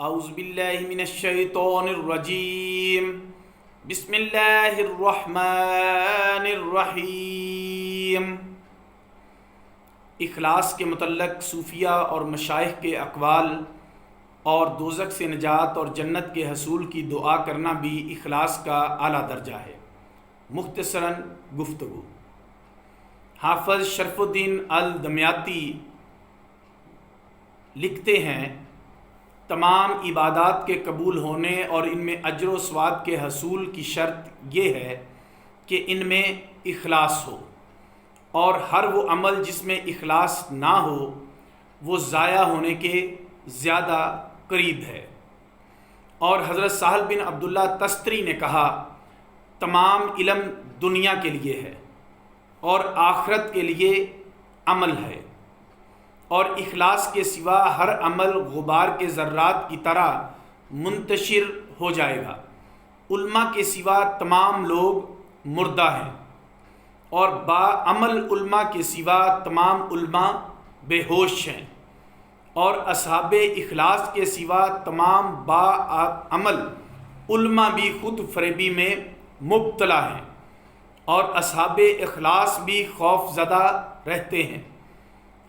اعوذ باللہ من الشیطان الرجیم بسم اللہ الرحمن الرحیم۔ اخلاص کے متعلق صوفیہ اور مشائخ کے اقوال اور دوزخ سے نجات اور جنت کے حصول کی دعا کرنا بھی اخلاص کا اعلیٰ درجہ ہے۔ مختصراً گفتگو۔ حافظ شرف الدین الدمیاتی لکھتے ہیں، تمام عبادات کے قبول ہونے اور ان میں اجر و ثواب کے حصول کی شرط یہ ہے کہ ان میں اخلاص ہو، اور ہر وہ عمل جس میں اخلاص نہ ہو وہ ضائع ہونے کے زیادہ قریب ہے۔ اور حضرت سہل بن عبداللہ تستری نے کہا، تمام علم دنیا کے لیے ہے اور آخرت کے لیے عمل ہے، اور اخلاص کے سوا ہر عمل غبار کے ذرات کی طرح منتشر ہو جائے گا۔ علماء کے سوا تمام لوگ مردہ ہیں، اور با عمل علماء کے سوا تمام علماء بے ہوش ہیں، اور اصحاب اخلاص کے سوا تمام با عمل علماء بھی خود فریبی میں مبتلا ہیں، اور اصحاب اخلاص بھی خوف زدہ رہتے ہیں،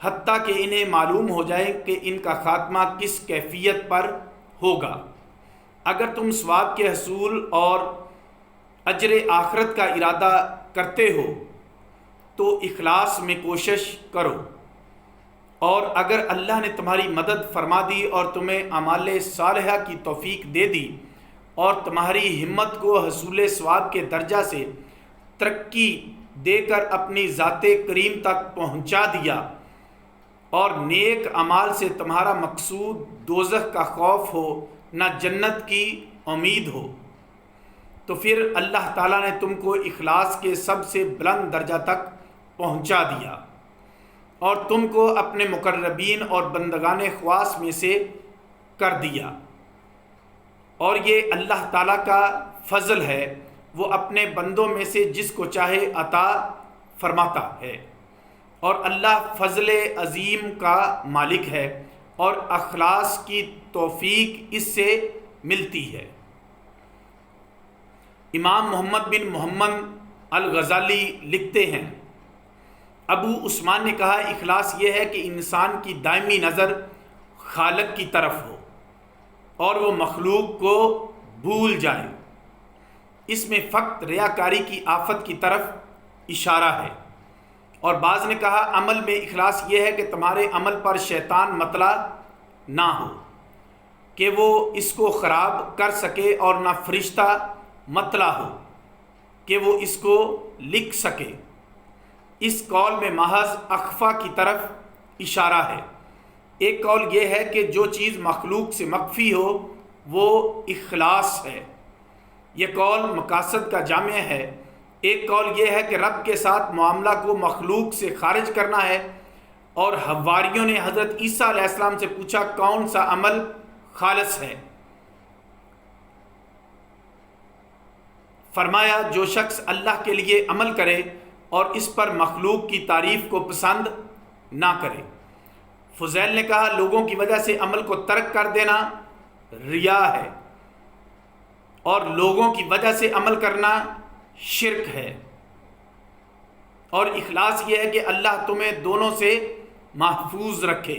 حتیٰ کہ انہیں معلوم ہو جائے کہ ان کا خاتمہ کس کیفیت پر ہوگا۔ اگر تم ثواب کے حصول اور اجر آخرت کا ارادہ کرتے ہو تو اخلاص میں کوشش کرو، اور اگر اللہ نے تمہاری مدد فرما دی اور تمہیں اعمال صالحہ کی توفیق دے دی اور تمہاری ہمت کو حصول ثواب کے درجہ سے ترقی دے کر اپنی ذات کریم تک پہنچا دیا، اور نیک اعمال سے تمہارا مقصود دوزخ کا خوف ہو نہ جنت کی امید ہو، تو پھر اللہ تعالیٰ نے تم کو اخلاص کے سب سے بلند درجہ تک پہنچا دیا اور تم کو اپنے مقربین اور بندگان خواص میں سے کر دیا۔ اور یہ اللہ تعالیٰ کا فضل ہے، وہ اپنے بندوں میں سے جس کو چاہے عطا فرماتا ہے، اور اللہ فضل عظیم کا مالک ہے، اور اخلاص کی توفیق اس سے ملتی ہے۔ امام محمد بن محمد الغزالی لکھتے ہیں، ابو عثمان نے کہا، اخلاص یہ ہے کہ انسان کی دائمی نظر خالق کی طرف ہو اور وہ مخلوق کو بھول جائے۔ اس میں فقط ریاکاری کی آفت کی طرف اشارہ ہے۔ اور بعض نے کہا، عمل میں اخلاص یہ ہے کہ تمہارے عمل پر شیطان مطلع نہ ہو کہ وہ اس کو خراب کر سکے، اور نہ فرشتہ مطلع ہو کہ وہ اس کو لکھ سکے۔ اس قول میں محض اخفا کی طرف اشارہ ہے۔ ایک قول یہ ہے کہ جو چیز مخلوق سے مخفی ہو وہ اخلاص ہے، یہ قول مقاصد کا جامع ہے۔ ایک قول یہ ہے کہ رب کے ساتھ معاملہ کو مخلوق سے خارج کرنا ہے، اور حواریوں نے حضرت عیسیٰ علیہ السلام سے پوچھا، کون سا عمل خالص ہے؟ فرمایا، جو شخص اللہ کے لیے عمل کرے اور اس پر مخلوق کی تعریف کو پسند نہ کرے۔ فضیل نے کہا، لوگوں کی وجہ سے عمل کو ترک کر دینا ریا ہے، اور لوگوں کی وجہ سے عمل کرنا شرک ہے، اور اخلاص یہ ہے کہ اللہ تمہیں دونوں سے محفوظ رکھے۔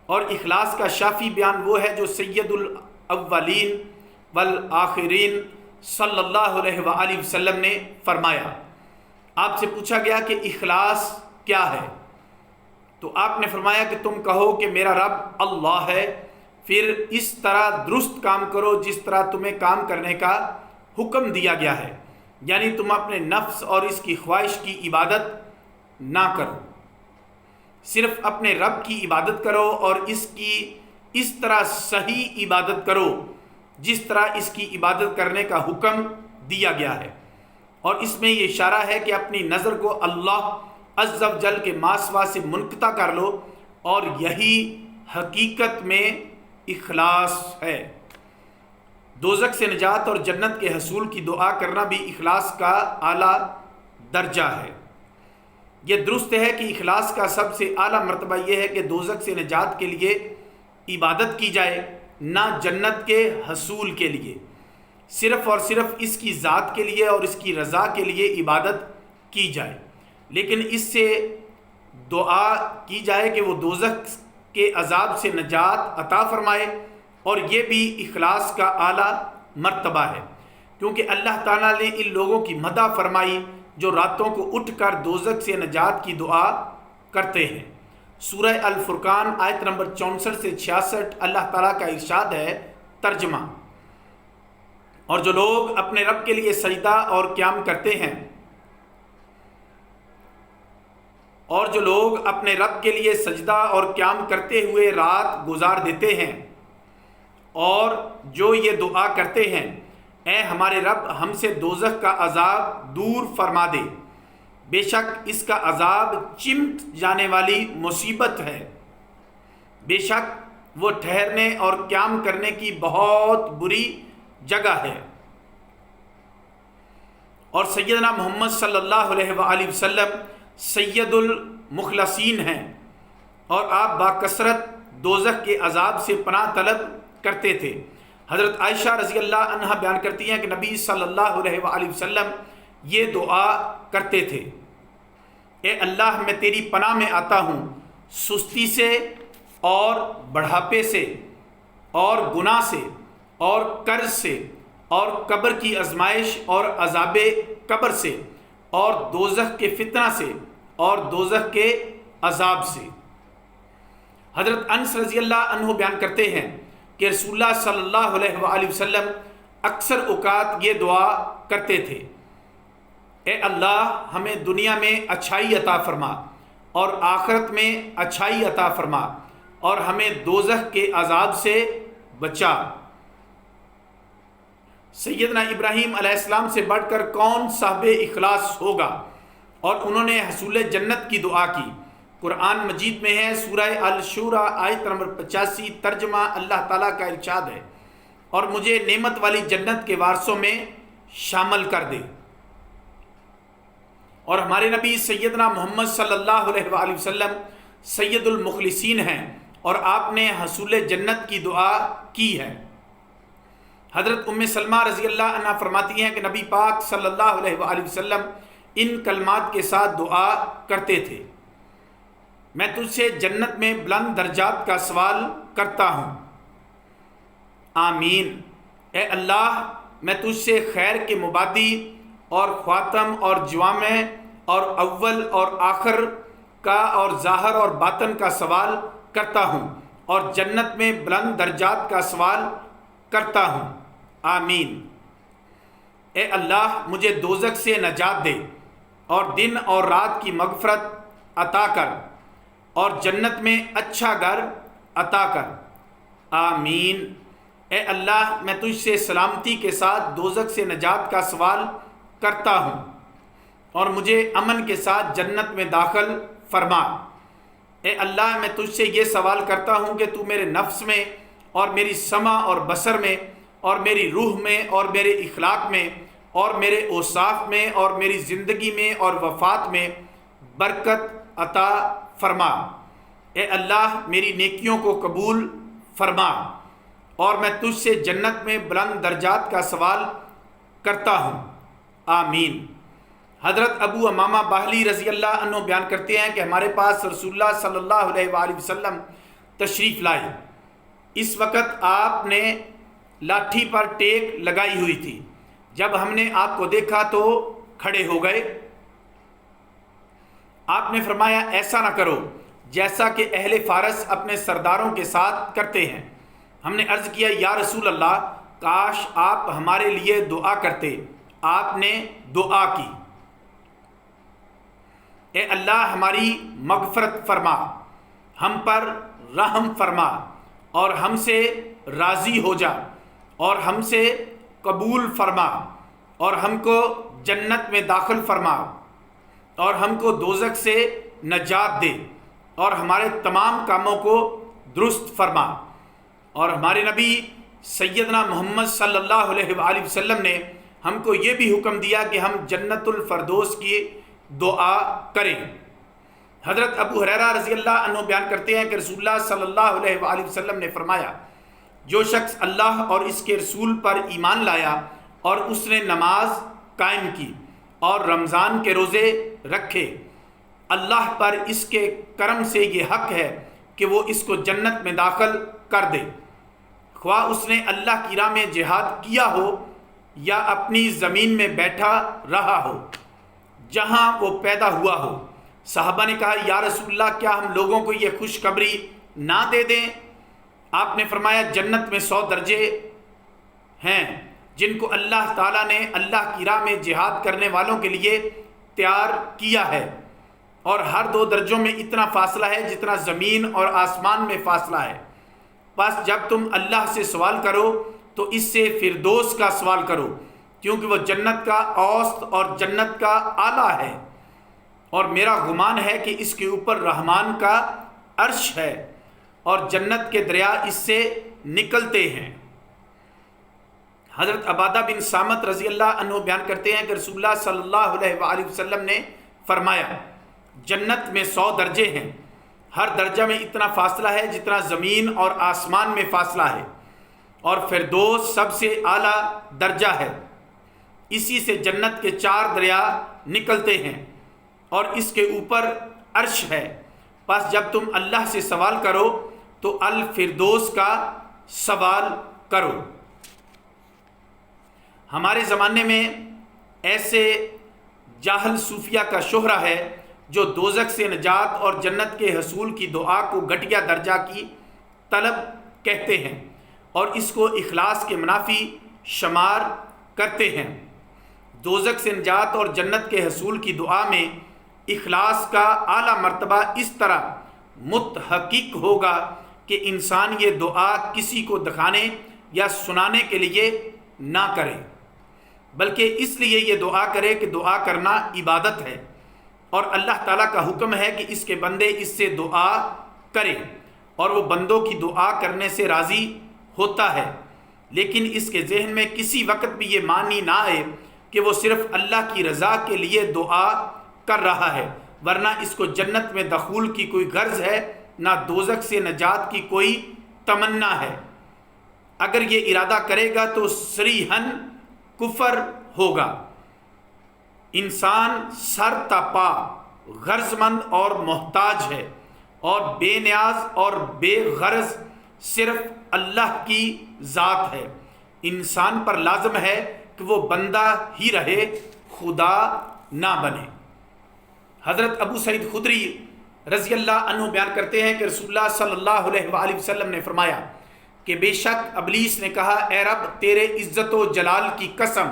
اور اخلاص کا شافی بیان وہ ہے جو سید الاولین والآخرین صلی اللہ علیہ وآلہ وسلم نے فرمایا۔ آپ سے پوچھا گیا کہ اخلاص کیا ہے، تو آپ نے فرمایا کہ تم کہو کہ میرا رب اللہ ہے، پھر اس طرح درست کام کرو جس طرح تمہیں کام کرنے کا حکم دیا گیا ہے، یعنی تم اپنے نفس اور اس کی خواہش کی عبادت نہ کرو، صرف اپنے رب کی عبادت کرو، اور اس طرح صحیح عبادت کرو جس طرح اس کی عبادت کرنے کا حکم دیا گیا ہے۔ اور اس میں یہ اشارہ ہے کہ اپنی نظر کو اللہ عز و جل کے ماسوا سے منقطع کر لو، اور یہی حقیقت میں اخلاص ہے۔ دوزخ سے نجات اور جنت کے حصول کی دعا کرنا بھی اخلاص کا اعلیٰ درجہ ہے۔ یہ درست ہے کہ اخلاص کا سب سے اعلیٰ مرتبہ یہ ہے کہ دوزخ سے نجات کے لیے عبادت کی جائے، نہ جنت کے حصول کے لیے، صرف اور صرف اس کی ذات کے لیے اور اس کی رضا کے لیے عبادت کی جائے، لیکن اس سے دعا کی جائے کہ وہ دوزخ کے عذاب سے نجات عطا فرمائے، اور یہ بھی اخلاص کا اعلیٰ مرتبہ ہے، کیونکہ اللہ تعالیٰ نے ان لوگوں کی مدح فرمائی جو راتوں کو اٹھ کر دوزخ سے نجات کی دعا کرتے ہیں۔ سورہ الفرقان آیت نمبر 64 سے 66 اللہ تعالیٰ کا ارشاد ہے، ترجمہ: اور جو لوگ اپنے رب کے لیے سجدہ اور قیام کرتے ہیں، اور جو لوگ اپنے رب کے لیے سجدہ اور قیام کرتے ہوئے رات گزار دیتے ہیں، اور جو یہ دعا کرتے ہیں، اے ہمارے رب ہم سے دوزخ کا عذاب دور فرما دے، بے شک اس کا عذاب چمٹ جانے والی مصیبت ہے، بے شک وہ ٹھہرنے اور قیام کرنے کی بہت بری جگہ ہے۔ اور سیدنا محمد صلی اللہ علیہ وآلہ وسلم سید المخلصین ہیں، اور آپ باکثرت دوزخ کے عذاب سے پناہ طلب کرتے تھے۔ حضرت عائشہ رضی اللہ عنہا بیان کرتی ہیں کہ نبی صلی اللہ علیہ وآلہ وسلم یہ دعا کرتے تھے، اے اللہ میں تیری پناہ میں آتا ہوں سستی سے اور بڑھاپے سے اور گناہ سے اور قرض سے اور قبر کی آزمائش اور عذاب قبر سے اور دوزخ کے فتنہ سے اور دوزخ کے عذاب سے۔ حضرت انس رضی اللہ عنہ بیان کرتے ہیں کہ رسول اللہ صلی اللہ علیہ وآلہ وسلم اکثر اوقات یہ دعا کرتے تھے، اے اللہ ہمیں دنیا میں اچھائی عطا فرما اور آخرت میں اچھائی عطا فرما، اور ہمیں دوزخ کے عذاب سے بچا۔ سیدنا ابراہیم علیہ السلام سے بڑھ کر کون صاحب اخلاص ہوگا، اور انہوں نے حصول جنت کی دعا کی۔ قرآن مجید میں ہے، سورہ الشورى آیت نمبر 85، ترجمہ اللہ تعالیٰ کا ارشاد ہے، اور مجھے نعمت والی جنت کے وارثوں میں شامل کر دے۔ اور ہمارے نبی سیدنا محمد صلی اللہ علیہ وآلہ وسلم سید المخلصین ہیں، اور آپ نے حصول جنت کی دعا کی ہے۔ حضرت ام سلمہ رضی اللہ عنہ فرماتی ہیں کہ نبی پاک صلی اللہ علیہ وآلہ وسلم ان کلمات کے ساتھ دعا کرتے تھے، میں تجھ سے جنت میں بلند درجات کا سوال کرتا ہوں، آمین۔ اے اللہ میں تجھ سے خیر کے مبادی اور خاتم اور جوامع اور اول اور آخر کا اور ظاہر اور باطن کا سوال کرتا ہوں، اور جنت میں بلند درجات کا سوال کرتا ہوں، آمین۔ اے اللہ مجھے دوزخ سے نجات دے، اور دن اور رات کی مغفرت عطا کر، اور جنت میں اچھا گھر عطا کر، آمین۔ اے اللہ میں تجھ سے سلامتی کے ساتھ دوزخ سے نجات کا سوال کرتا ہوں، اور مجھے امن کے ساتھ جنت میں داخل فرما۔ اے اللہ میں تجھ سے یہ سوال کرتا ہوں کہ تو میرے نفس میں اور میری سمع اور بصر میں اور میری روح میں اور میرے اخلاق میں اور میرے اوصاف میں اور میری زندگی میں اور وفات میں برکت عطا فرما۔ اے اللہ میری نیکیوں کو قبول فرما، اور میں تجھ سے جنت میں بلند درجات کا سوال کرتا ہوں، آمین۔ حضرت ابو امامہ باہلی رضی اللہ عنہ بیان کرتے ہیں کہ ہمارے پاس رسول اللہ صلی اللہ علیہ وآلہ وسلم تشریف لائے۔ اس وقت آپ نے لاٹھی پر ٹیک لگائی ہوئی تھی۔ جب ہم نے آپ کو دیکھا تو کھڑے ہو گئے۔ آپ نے فرمایا ایسا نہ کرو جیسا کہ اہل فارس اپنے سرداروں کے ساتھ کرتے ہیں۔ ہم نے عرض کیا یا رسول اللہ، کاش آپ ہمارے لیے دعا کرتے۔ آپ نے دعا کی، اے اللہ ہماری مغفرت فرما، ہم پر رحم فرما، اور ہم سے راضی ہو جا، اور ہم سے قبول فرما، اور ہم کو جنت میں داخل فرما، اور ہم کو دوزخ سے نجات دے، اور ہمارے تمام کاموں کو درست فرما۔ اور ہمارے نبی سیدنا محمد صلی اللہ علیہ وآلہ وسلم نے ہم کو یہ بھی حکم دیا کہ ہم جنت الفردوس کی دعا کریں۔ حضرت ابو ہریرہ رضی اللہ عنہ بیان کرتے ہیں کہ رسول اللہ صلی اللہ علیہ وآلہ وسلم نے فرمایا، جو شخص اللہ اور اس کے رسول پر ایمان لایا اور اس نے نماز قائم کی اور رمضان کے روزے رکھے، اللہ پر اس کے کرم سے یہ حق ہے کہ وہ اس کو جنت میں داخل کر دے، خواہ اس نے اللہ کی راہ میں جہاد کیا ہو یا اپنی زمین میں بیٹھا رہا ہو جہاں وہ پیدا ہوا ہو۔ صحابہ نے کہا یا رسول اللہ، کیا ہم لوگوں کو یہ خوشخبری نہ دے دیں؟ آپ نے فرمایا جنت میں 100 درجے ہیں جن کو اللہ تعالیٰ نے اللہ کی راہ میں جہاد کرنے والوں کے لیے تیار کیا ہے، اور ہر 2 درجوں میں اتنا فاصلہ ہے جتنا زمین اور آسمان میں فاصلہ ہے۔ بس جب تم اللہ سے سوال کرو تو اس سے فردوس کا سوال کرو، کیونکہ وہ جنت کا اوسط اور جنت کا اعلیٰ ہے، اور میرا گمان ہے کہ اس کے اوپر رحمان کا عرش ہے اور جنت کے دریا اس سے نکلتے ہیں۔ حضرت عبادہ بن صامت رضی اللہ عنہ بیان کرتے ہیں کہ رسول اللہ صلی اللہ علیہ وآلہ وسلم نے فرمایا جنت میں 100 درجے ہیں، ہر درجہ میں اتنا فاصلہ ہے جتنا زمین اور آسمان میں فاصلہ ہے، اور فردوس سب سے اعلیٰ درجہ ہے، اسی سے جنت کے 4 دریا نکلتے ہیں اور اس کے اوپر عرش ہے۔ پس جب تم اللہ سے سوال کرو تو الفردوس کا سوال کرو۔ ہمارے زمانے میں ایسے جاہل صوفیہ کا شہرہ ہے جو دوزخ سے نجات اور جنت کے حصول کی دعا کو گھٹیا درجہ کی طلب کہتے ہیں اور اس کو اخلاص کے منافی شمار کرتے ہیں۔ دوزخ سے نجات اور جنت کے حصول کی دعا میں اخلاص کا اعلیٰ مرتبہ اس طرح متحقق ہوگا کہ انسان یہ دعا کسی کو دکھانے یا سنانے کے لیے نہ کرے، بلکہ اس لیے یہ دعا کرے کہ دعا کرنا عبادت ہے، اور اللہ تعالیٰ کا حکم ہے کہ اس کے بندے اس سے دعا کرے، اور وہ بندوں کی دعا کرنے سے راضی ہوتا ہے۔ لیکن اس کے ذہن میں کسی وقت بھی یہ معنی نہ آئے کہ وہ صرف اللہ کی رضا کے لیے دعا کر رہا ہے، ورنہ اس کو جنت میں دخول کی کوئی غرض ہے، نہ دوزخ سے نجات کی کوئی تمنا ہے۔ اگر یہ ارادہ کرے گا تو صریحاً کفر ہوگا۔ انسان سر تپا غرض مند اور محتاج ہے، اور بے نیاز اور بے غرض صرف اللہ کی ذات ہے۔ انسان پر لازم ہے کہ وہ بندہ ہی رہے، خدا نہ بنے۔ حضرت ابو سعید خدری رضی اللہ عنہ بیان کرتے ہیں کہ رسول اللہ صلی اللہ علیہ وآلہ وسلم نے فرمایا کہ بے شک ابلیس نے کہا اے رب تیرے عزت و جلال کی قسم،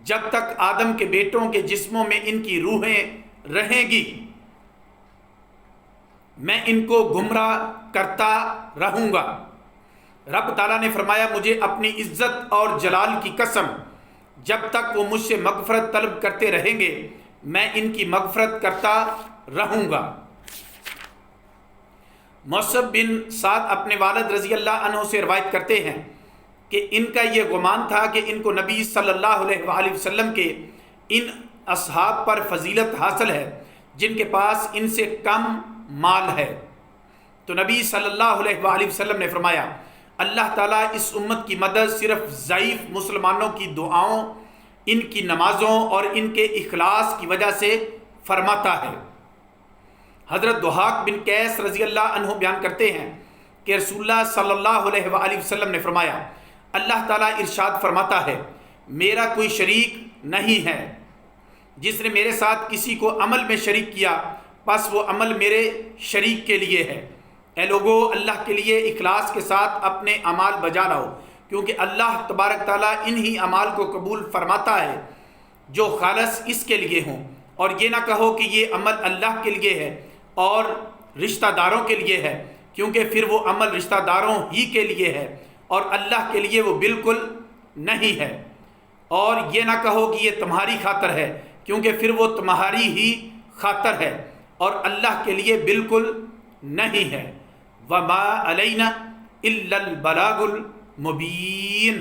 جب تک آدم کے بیٹوں کے جسموں میں ان کی روحیں رہیں گی میں ان کو گمراہ کرتا رہوں گا۔ رب تعالیٰ نے فرمایا مجھے اپنی عزت اور جلال کی قسم، جب تک وہ مجھ سے مغفرت طلب کرتے رہیں گے میں ان کی مغفرت کرتا رہوں گا۔ موصب بن سعد اپنے والد رضی اللہ عنہ سے روایت کرتے ہیں کہ ان کا یہ گمان تھا کہ ان کو نبی صلی اللہ علیہ وآلہ وسلم کے ان اصحاب پر فضیلت حاصل ہے جن کے پاس ان سے کم مال ہے، تو نبی صلی اللہ علیہ وآلہ وسلم نے فرمایا اللہ تعالیٰ اس امت کی مدد صرف ضعیف مسلمانوں کی دعاؤں، ان کی نمازوں اور ان کے اخلاص کی وجہ سے فرماتا ہے۔ حضرت ضحاک بن قیس رضی اللہ عنہ بیان کرتے ہیں کہ رسول اللہ صلی اللہ علیہ وآلہ وسلم نے فرمایا اللہ تعالیٰ ارشاد فرماتا ہے میرا کوئی شریک نہیں ہے، جس نے میرے ساتھ کسی کو عمل میں شریک کیا پس وہ عمل میرے شریک کے لیے ہے۔ اے لوگو اللہ کے لیے اخلاص کے ساتھ اپنے اعمال بجا لاؤ، کیونکہ اللہ تبارک تعالیٰ انہی اعمال کو قبول فرماتا ہے جو خالص اس کے لیے ہوں، اور یہ نہ کہو کہ یہ عمل اللہ کے لیے ہے اور رشتہ داروں کے لیے ہے، کیونکہ پھر وہ عمل رشتہ داروں ہی کے لیے ہے اور اللہ کے لیے وہ بالکل نہیں ہے، اور یہ نہ کہو کہ یہ تمہاری خاطر ہے، کیونکہ پھر وہ تمہاری ہی خاطر ہے اور اللہ کے لیے بالکل نہیں ہے۔ وَمَا عَلَيْنَا إِلَّا الْبَلَاغُ الْمُبِينُ۔